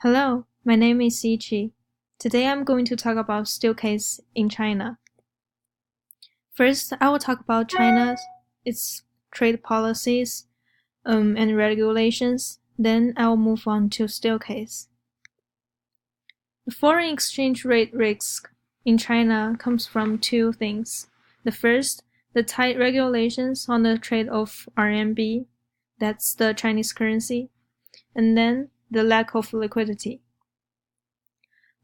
Hello, my name is Yiqi. Today I'm going to talk about Steelcase in China. First, I will talk about China, its trade policies, and regulations. Then I will move on to Steelcase. The foreign exchange rate risk in China comes from two things. The first, the tight regulations on the trade of RMB, that's the Chinese currency, and then the lack of liquidity.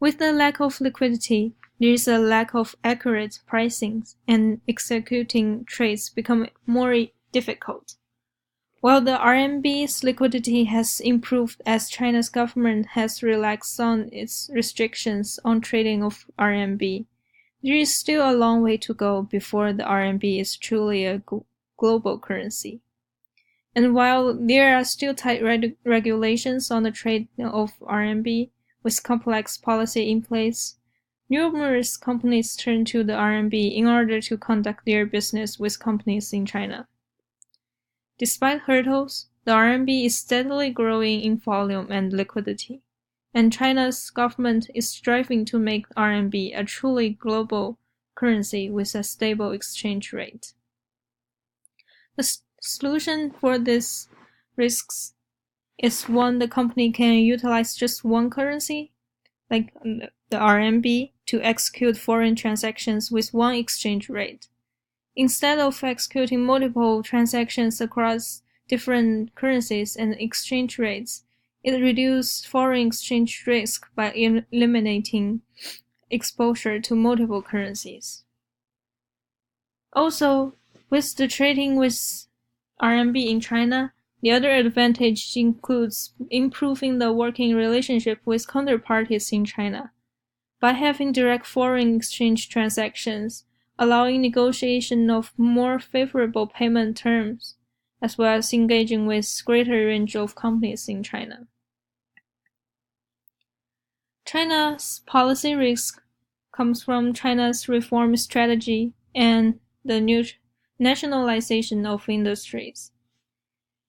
With the lack of liquidity, there is a lack of accurate pricing, and executing trades become more difficult. While the RMB's liquidity has improved as China's government has relaxed on its restrictions on trading of RMB, there is still a long way to go before the RMB is truly a global currency. And while there are still tight regulations on the trade of RMB, with complex policy in place, numerous companies turn to the RMB in order to conduct their business with companies in China. Despite hurdles, the RMB is steadily growing in volume and liquidity, and China's government is striving to make RMB a truly global currency with a stable exchange rate. The solution for these risks is one the company can utilize just one currency, like the RMB, to execute foreign transactions with one exchange rate. Instead of executing multiple transactions across different currencies and exchange rates, it reduces foreign exchange risk by eliminating exposure to multiple currencies. Also, with the trading with RMB in China, the other advantage includes improving the working relationship with counterparties in China. By having direct foreign exchange transactions, allowing negotiation of more favorable payment terms, as well as engaging with greater range of companies in China. China's policy risk comes from China's reform strategy and the nationalization of industries.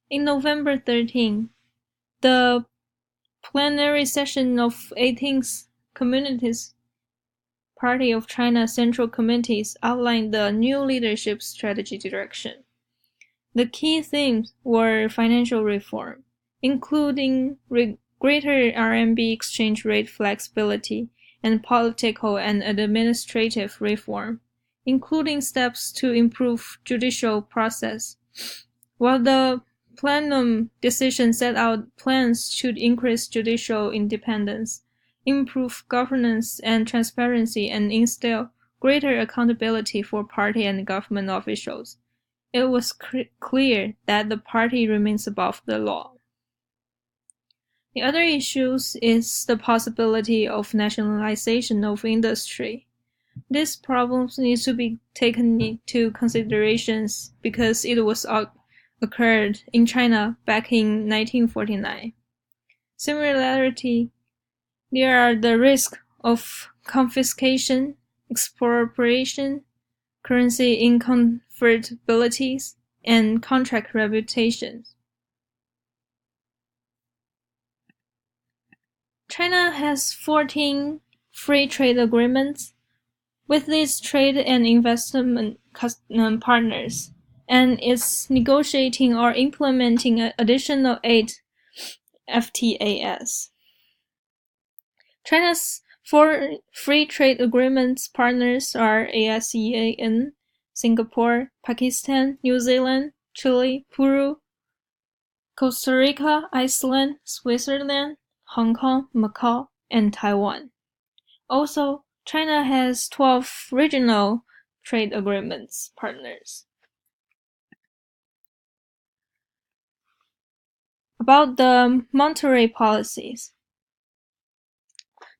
In November 13, the plenary session of 18th Communist Party of China Central Committees outlined the new leadership strategy direction. The key themes were financial reform, including greater RMB exchange rate flexibility, and political and administrative reform, including steps to improve judicial process. While the plenum decision set out plans to increase judicial independence, improve governance and transparency, and instill greater accountability for party and government officials, it was clear that the party remains above the law. The other issue is the possibility of nationalization of industry. This problem needs to be taken into consideration because it was occurred in China back in 1949. Similarly, there are the risk of confiscation, expropriation, currency inconvertibilities, and contract reputations. China has 14 free trade agreements with these trade and investment partners, and is negotiating or implementing an additional 8 FTAs. China's 4 free trade agreements partners are ASEAN, Singapore, Pakistan, New Zealand, Chile, Peru, Costa Rica, Iceland, Switzerland, Hong Kong, Macau, and Taiwan. Also, China has 12 regional trade agreements partners. About the monetary policies.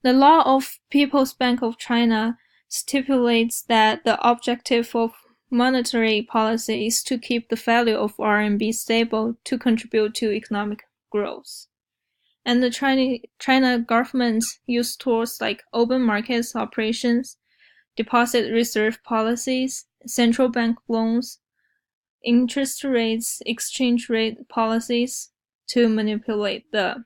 The law of People's Bank of China stipulates that the objective of monetary policy is to keep the value of RMB stable to contribute to economic growth. And the China government used tools like open markets operations, deposit reserve policies, central bank loans, interest rates, exchange rate policies to manipulate the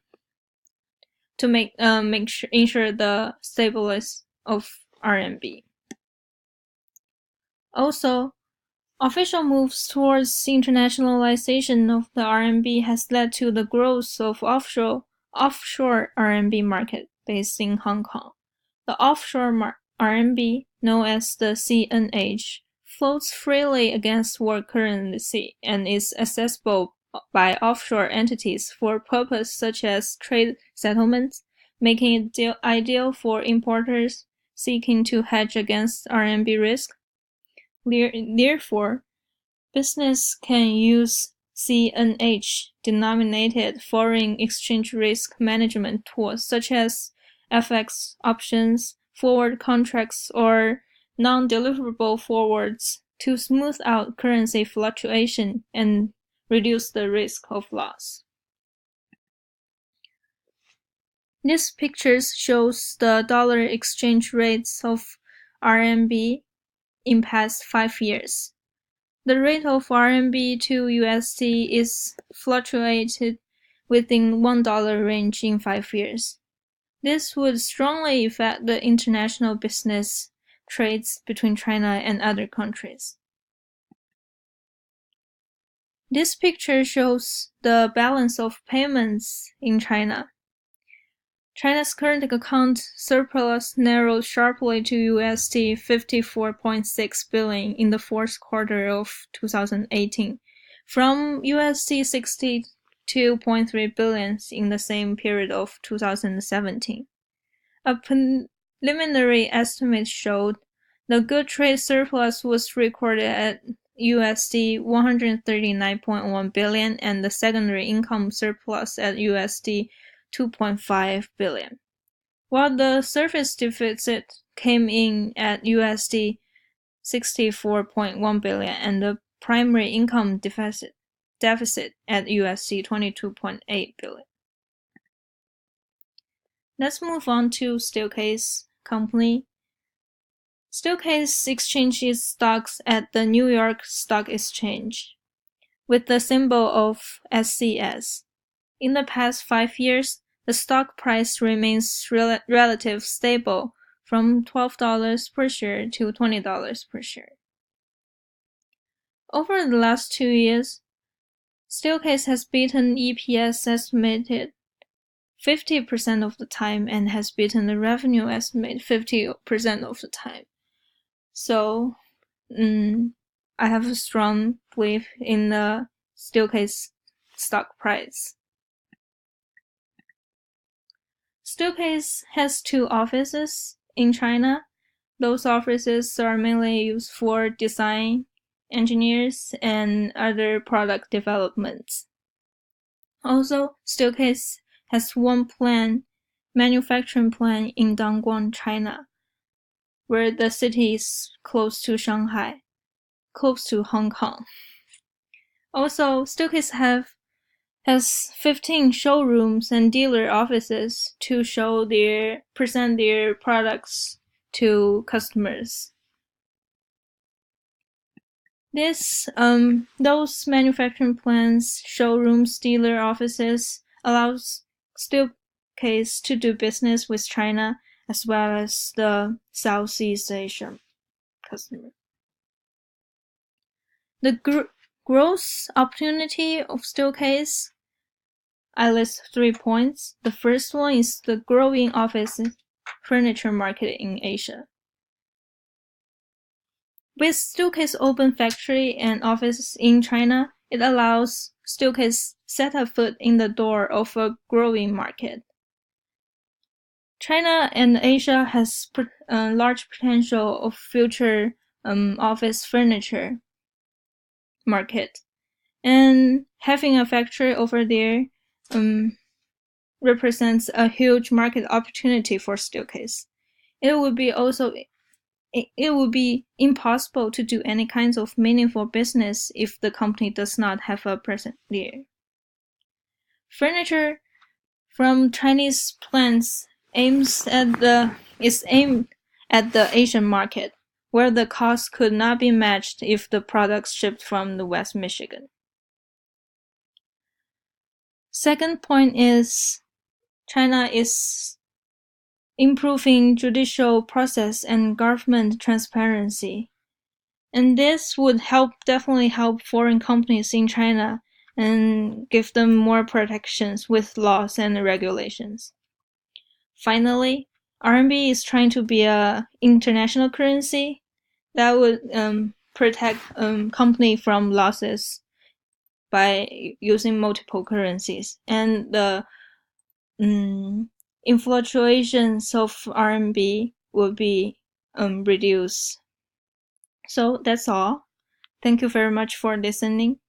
to ensure the stability of RMB. Also, official moves towards internationalization of the RMB has led to the growth of offshore RMB market based in Hong Kong. The offshore RMB, known as the CNH, floats freely against world currency and is accessible by offshore entities for purposes such as trade settlements, making it ideal for importers seeking to hedge against RMB risk. Therefore, business can use CNH-denominated foreign exchange risk management tools such as FX options, forward contracts, or non-deliverable forwards to smooth out currency fluctuation and reduce the risk of loss. This picture shows the dollar exchange rates of RMB in past 5 years. The rate of RMB to USD is fluctuated within $1 range in 5 years. This would strongly affect the international business trades between China and other countries. This picture shows the balance of payments in China. China's current account surplus narrowed sharply to USD 54.6 billion in the fourth quarter of 2018, from USD 62.3 billion in the same period of 2017. A preliminary estimate showed the good trade surplus was recorded at USD 139.1 billion and the secondary income surplus at USD 2.5 billion, while the surface deficit came in at USD 64.1 billion and the primary income deficit at USD 22.8 billion. Let's move on to Steelcase company. Steelcase exchanges stocks at the New York Stock Exchange with the symbol of SCS. In the past 5 years, the stock price remains relatively stable from $12 per share to $20 per share. Over the last 2 years, Steelcase has beaten EPS estimated 50% of the time and has beaten the revenue estimate 50% of the time. So, I have a strong belief in the Steelcase stock price. Steelcase has 2 offices in China. Those offices are mainly used for design, engineers, and other product developments. Also, Steelcase has one manufacturing plant in Dongguan, China, where the city is close to Shanghai, close to Hong Kong. Also, Steelcase has 15 showrooms and dealer offices to present their products to customers. Those manufacturing plants, showrooms, dealer offices allows Steelcase to do business with China as well as the Southeast Asian customer. The growth opportunity of Steelcase, I list 3 points. The first one is the growing office furniture market in Asia. With Steelcase open factory and offices in China, it allows Steelcase set a foot in the door of a growing market. China and Asia has large potential of future office furniture market, and having a factory over there represents a huge market opportunity for Steelcase. It would be impossible to do any kinds of meaningful business if the company does not have a presence there. Furniture from Chinese plants is aimed at the Asian market, where the cost could not be matched if the products shipped from the West Michigan. Second point is China is improving judicial process and government transparency. And this would definitely help foreign companies in China and give them more protections with laws and regulations. Finally, RMB is trying to be an international currency that would protect company from losses by using multiple currencies, and the fluctuations of RMB will be reduced. So that's all. Thank you very much for listening.